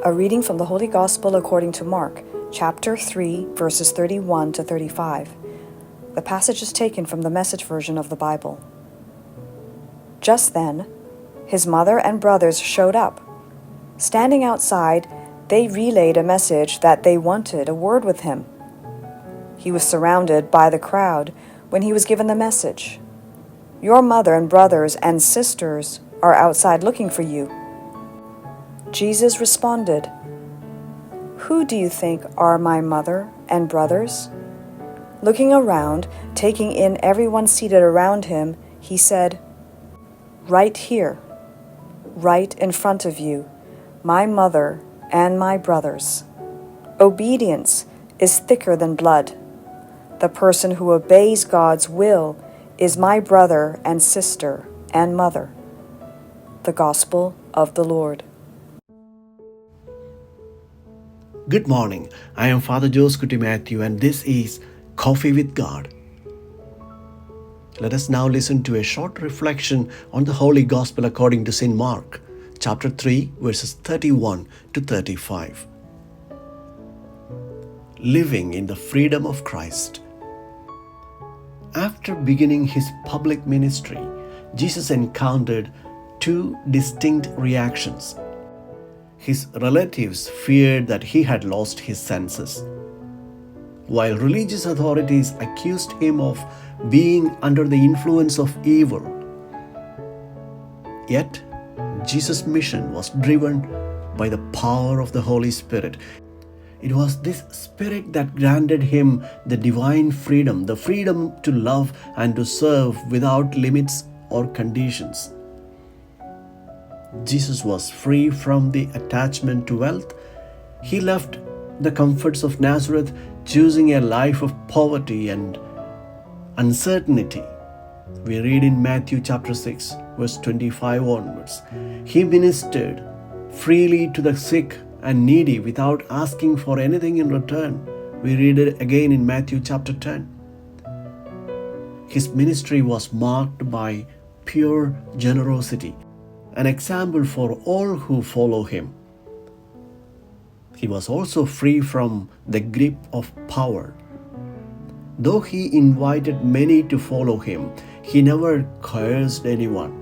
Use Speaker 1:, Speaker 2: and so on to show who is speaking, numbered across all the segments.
Speaker 1: A reading from the Holy Gospel according to Mark, chapter 3, verses 31 to 35. The passage is taken from the Message version of the Bible. Just then, his mother and brothers showed up. Standing outside, they relayed a message that they wanted a word with him. He was surrounded by the crowd when he was given the message. Your mother and brothers and sisters are outside looking for you. Jesus responded, "Who do you think are my mother and brothers?" Looking around, taking in everyone seated around him, he said, "Right here, right in front of you, my mother and my brothers. Obedience is thicker than blood. The person who obeys God's will is my brother and sister and mother." The Gospel of the Lord.
Speaker 2: Good morning. I am Father Joseph Matthew, and this is Coffee with God. Let us now listen to a short reflection on the Holy Gospel according to St. Mark, chapter 3, verses 31 to 35. Living in the freedom of Christ. After beginning his public ministry, Jesus encountered two distinct reactions. His relatives feared that he had lost his senses, while religious authorities accused him of being under the influence of evil. Yet, Jesus' mission was driven by the power of the Holy Spirit. It was this Spirit that granted him the divine freedom, the freedom to love and to serve without limits or conditions. Jesus was free from the attachment to wealth. He left the comforts of Nazareth, choosing a life of poverty and uncertainty. We read in Matthew chapter 6, verse 25 onwards. He ministered freely to the sick and needy without asking for anything in return. We read it again in Matthew chapter 10. His ministry was marked by pure generosity, an example for all who follow him. He was also free from the grip of power. Though he invited many to follow him, he never coerced anyone.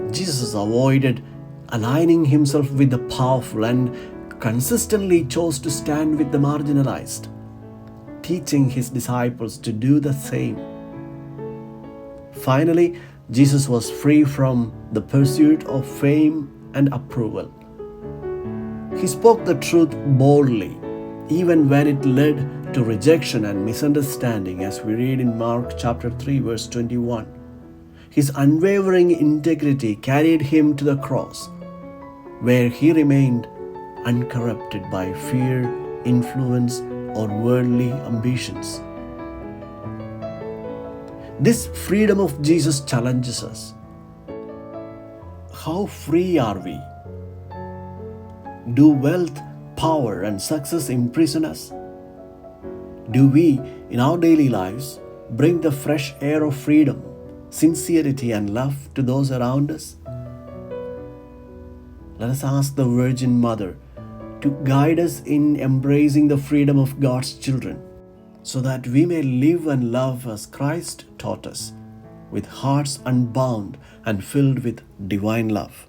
Speaker 2: Jesus avoided aligning himself with the powerful and consistently chose to stand with the marginalized, teaching his disciples to do the same. Finally, Jesus was free from the pursuit of fame and approval. He spoke the truth boldly, even when it led to rejection and misunderstanding, as we read in Mark chapter 3, verse 21. His unwavering integrity carried him to the cross, where he remained uncorrupted by fear, influence, or worldly ambitions. This freedom of Jesus challenges us. How free are we? Do wealth, power, and success imprison us? Do we, in our daily lives, bring the fresh air of freedom, sincerity, and love to those around us? Let us ask the Virgin Mother to guide us in embracing the freedom of God's children, so that we may live and love as Christ taught us, with hearts unbound and filled with divine love.